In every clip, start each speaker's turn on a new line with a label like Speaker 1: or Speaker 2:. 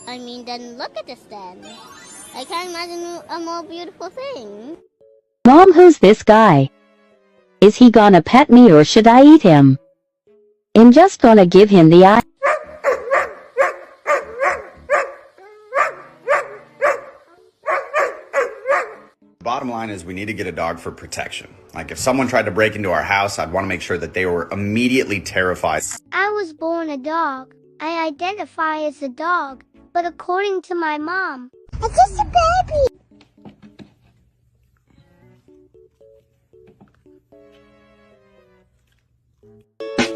Speaker 1: Then look at this then. I can't imagine a more beautiful thing.
Speaker 2: Mom, who's this guy? Is he gonna pet me or should I eat him? I'm just gonna give him the eye.
Speaker 3: Bottom line is we need to get a dog for protection. Like if someone tried to break into our house, I'd want to make sure that they were immediately terrified.
Speaker 1: I was born a dog. I identify as a dog. But according to my mom, I'm just a baby.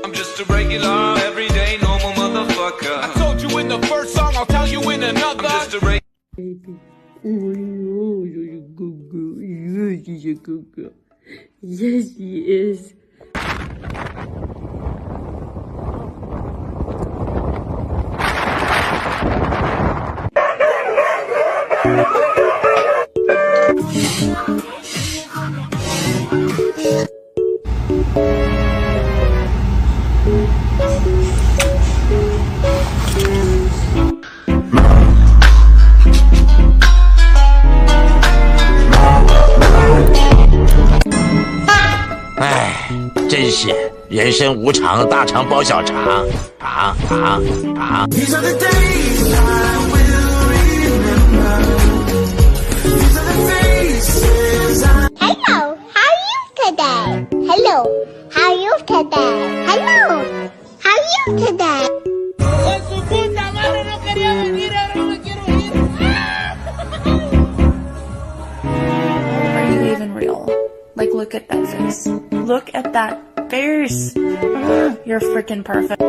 Speaker 4: I'm just a regular, everyday, normal motherfucker. I told you in the first song, I'll tell you in another. I'm just a baby.
Speaker 5: Yes, he is.
Speaker 6: 真是人生无常，大肠包小肠，肠。
Speaker 4: These are the days I will remember. These are the faces I...
Speaker 1: Hello, how are you today? Hello, how are you today? Hello, how are you today?
Speaker 7: Con su puta madre no quería venir, ahora no quiero ir.
Speaker 8: Are you even real? Like, look at that face. Look at that face. Ugh, you're freaking perfect.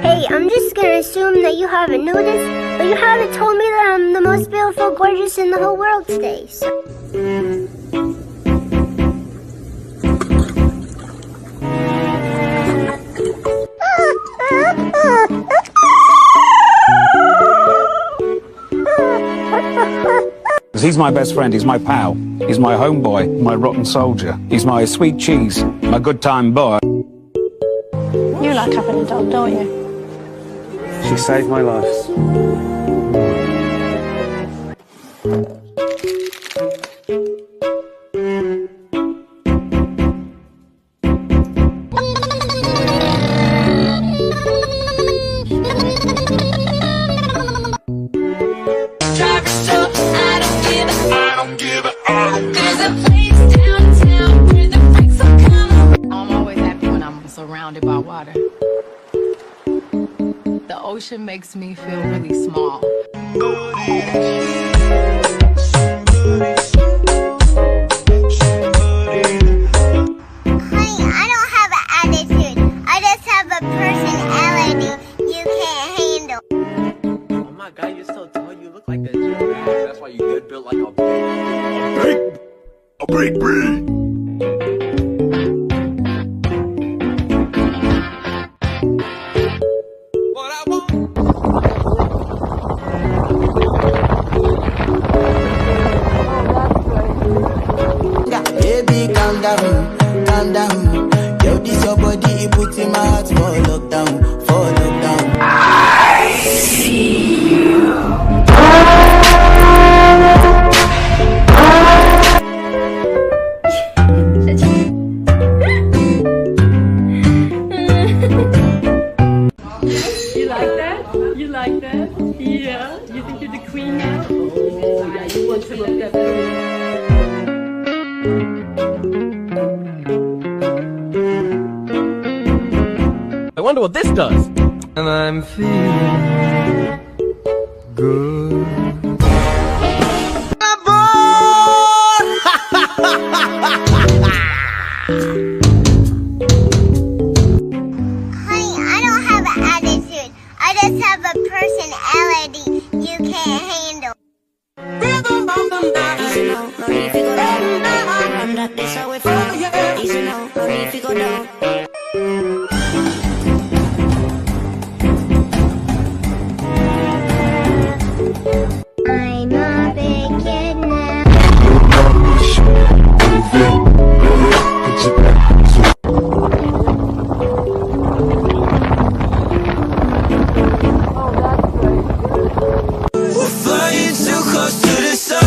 Speaker 1: Hey, I'm just gonna assume that you haven't noticed, but you haven't told me that I'm the most beautiful, gorgeous in the whole world today, so...
Speaker 9: He's my best friend, he's my pal, he's my homeboy, my rotten soldier, he's my sweet cheese, my good time boy.
Speaker 8: You like having a dog, don't you?
Speaker 9: She saved my life.
Speaker 10: Surrounded by water. The ocean makes me feel really small.
Speaker 1: Honey, I don't have an attitude. I just have a personality you can't handle.
Speaker 11: Oh my god, you're so tall. You look like a giraffe. That's why you good built like a big bee.
Speaker 12: Calm down. Yo, this your body, it puts in my heart for lockdown, for lockdown.
Speaker 5: I see you.
Speaker 7: You like that? You like that? Yeah? You think you're the queen now? Oh, yeah, you want some of that food.
Speaker 11: I wonder what this does. And I'm feeling good.
Speaker 1: I don't have an attitude. I just have a personality you can't handle. I'm a big kid now.
Speaker 12: Flying too close to the sun.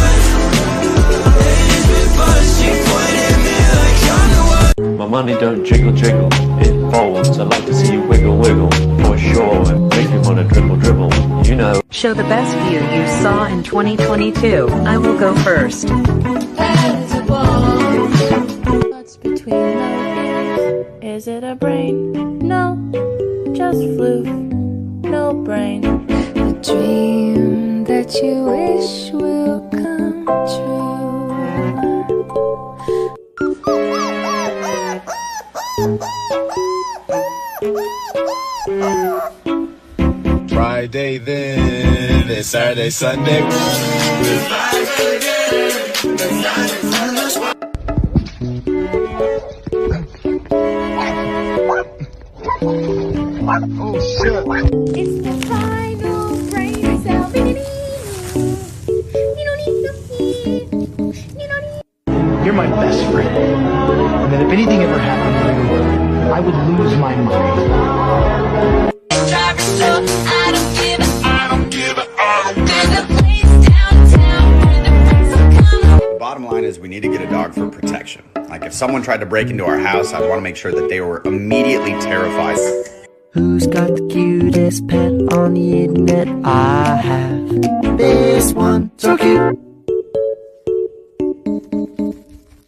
Speaker 11: My money don't jiggle jiggle, it folds. I like to see you wiggle wiggle, for sure, and make you wanna dribble dribble, you know.
Speaker 13: Show the best view you saw in 2022. I will go first.
Speaker 8: What's between those ears? Is it a brain? No, just floof, no brain.
Speaker 14: A dream that you wish will come true.
Speaker 15: Friday then, it's Saturday, Sunday. Oh shit.
Speaker 14: It's the final brain cell.
Speaker 16: You're my best friend. And that if anything ever happened to you, I would lose my mind.
Speaker 3: The bottom line is we need to get a dog for protection. Like if someone tried to break into our house, I'd want to make sure that they were immediately terrified.
Speaker 17: Who's got the cutest pet on the internet? I have this one, so cute.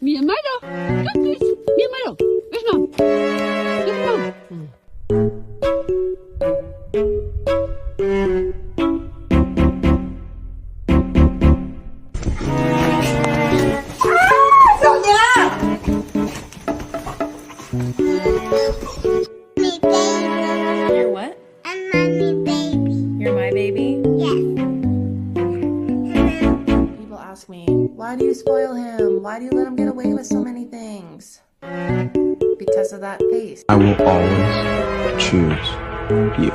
Speaker 7: Mi hermano, mi hermano, ves no, ves no.
Speaker 8: You're what?
Speaker 1: I'm mommy baby.
Speaker 8: You're my baby?
Speaker 1: Yes.
Speaker 8: People ask me, why do you spoil him? Why do you let him get away with so many things? Because of that face.
Speaker 18: I will always choose you.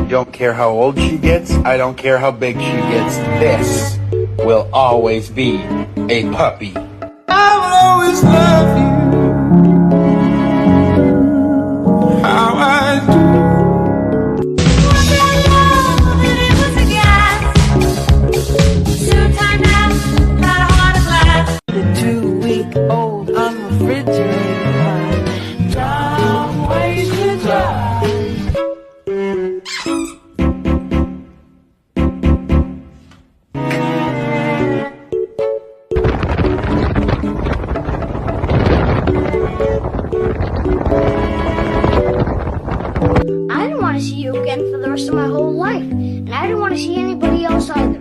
Speaker 19: Don't care how old she gets, I don't care how big she gets, this will always be a puppy.
Speaker 12: I will always love you. How I do.
Speaker 17: The 2-week-old unrefrigerated pie. Don't waste your time.
Speaker 1: I don't want to see you again for the rest of my whole life. And I don't want to see anybody else either.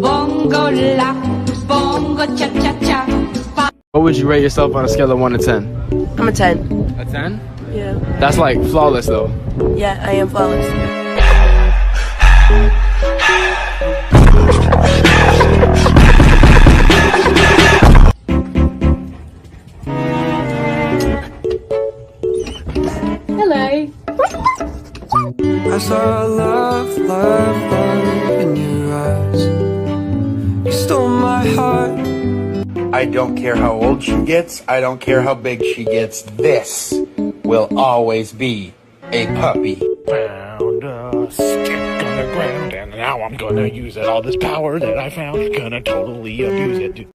Speaker 10: Bongo la, bongo cha cha cha.
Speaker 11: What would you rate yourself on a scale of 1 to 10?
Speaker 8: I'm a 10.
Speaker 11: A 10?
Speaker 8: Yeah.
Speaker 11: That's like flawless though.
Speaker 8: Yeah, I am flawless.
Speaker 7: Hello.
Speaker 17: I saw love, love, love in your eyes. You stole my heart.
Speaker 19: I don't care how old she gets, I don't care how big she gets, this will always be a puppy.
Speaker 16: Found a stick on the ground, and now I'm gonna use it. All this power that I found, gonna totally abuse it.